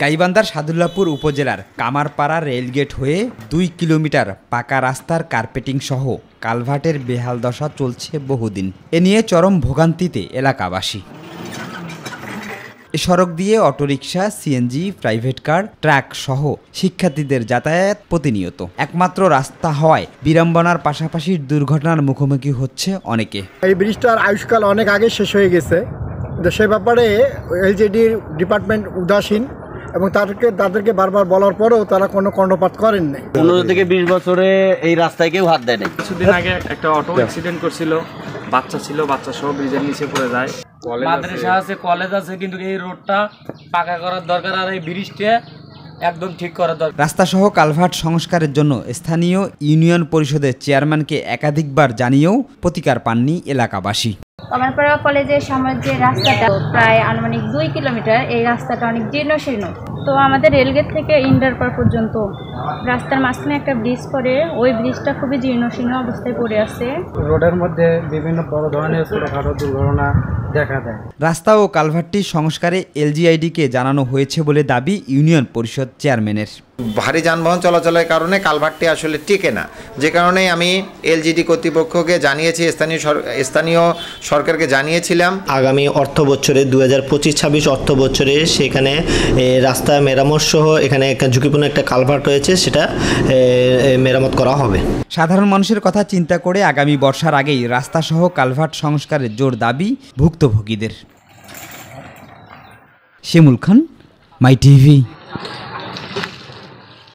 গাইবান্ধার সাদুল্লাপুর উপজেলার কামারপাড়া রেলগেট হয়ে ২ কিলোমিটার পাকা রাস্তার কার্পেটিং সহ কালভার্টের বেহাল দশা চলছে বহুদিন। এ নিয়ে চরম ভোগান্তিতে এলাকাবাসী। এ সড়ক দিয়ে autorickshaw, CNG, private car, truck সহ শিক্ষার্থীদের যাতায়াত প্রতিনিয়ত। একমাত্র রাস্তা হওয়ায় বিড়ম্বনার পাশাপাশি দুর্ঘটনার মুখোমুখি হচ্ছে অনেকে। এই ব্রিজটার আয়ুষ্কাল অনেক আগে শেষ হয়ে গেছে, সে ব্যাপারে এলজিডি ডিপার্টমেন্ট উদাসীন এবং তাদেরকে বারবার বলার পরেও তারা কোনো কর্ণপাত করেন নাই। 15 থেকে 20 বছরে এই রাস্তায় কেউ হাত দেয় নাই। কিছুদিন আগে একটা অটো অ্যাক্সিডেন্ট করছিল, বাচ্চা ছিল, বাচ্চা সহ ব্রিজের নিচে পড়ে যায়। মাদ্রাসা আছে, কলেজ আছে, কিন্তু এই রোডটা পাকা করার দরকার আর এই ব্রিজটা একদম ঠিক করার দরকার। রাস্তা সহ কালভার্ট সংস্কারের জন্য স্থানীয় ইউনিয়ন পরিষদের চেয়ারম্যানকে একাধিকবার জানিয়েও প্রতিকার পাননি এলাকাবাসী। কামারপাড়া কলেজের সামনের যে রাস্তাটা প্রায় আনুমানিক 2 কিলোমিটার, এই রাস্তাটা অনেক জীর্ণশীর্ণ। তো আমাদের রেলগেট থেকে ইন্ডারপাড় পর্যন্ত রাস্তার মাঝখানে একটা ব্রিজ পড়ে, ওই ব্রিজটা খুবই জীর্ণশীর্ণ অবস্থায় পড়ে আছে। রোডের মধ্যে বিভিন্ন বড় ধরনের ছোটখাটো দুর্ঘটনা দেখা দেয়। রাস্তা ও কালভার্টটি সংস্কারে এলজিআইডিকে জানানো হয়েছে বলে দাবি ইউনিয়ন পরিষদ চেয়ারম্যানের। ভারী যানবাহন চলাচলের কারণে কালভার্টটি আসলে টিকে না, যে কারণে আমি এলজিডি কর্তৃপক্ষকে জানিয়েছি, স্থানীয় সরকারকে জানিয়েছিলাম। আগামী অর্থ বছরে 2025-26 অর্থ বছরে সেখানে রাস্তা মেরামত সহ এখানে একটা ঝুঁকিপূর্ণ একটা কালভার্ট রয়েছে, সেটা মেরামত করা হবে। সাধারণ মানুষের কথা চিন্তা করে আগামী বর্ষার আগেই রাস্তা সহ কালভার্ট সংস্কারের জোর দাবি ভুক্তভোগীদের। শিমুল খান, মাই টিভি।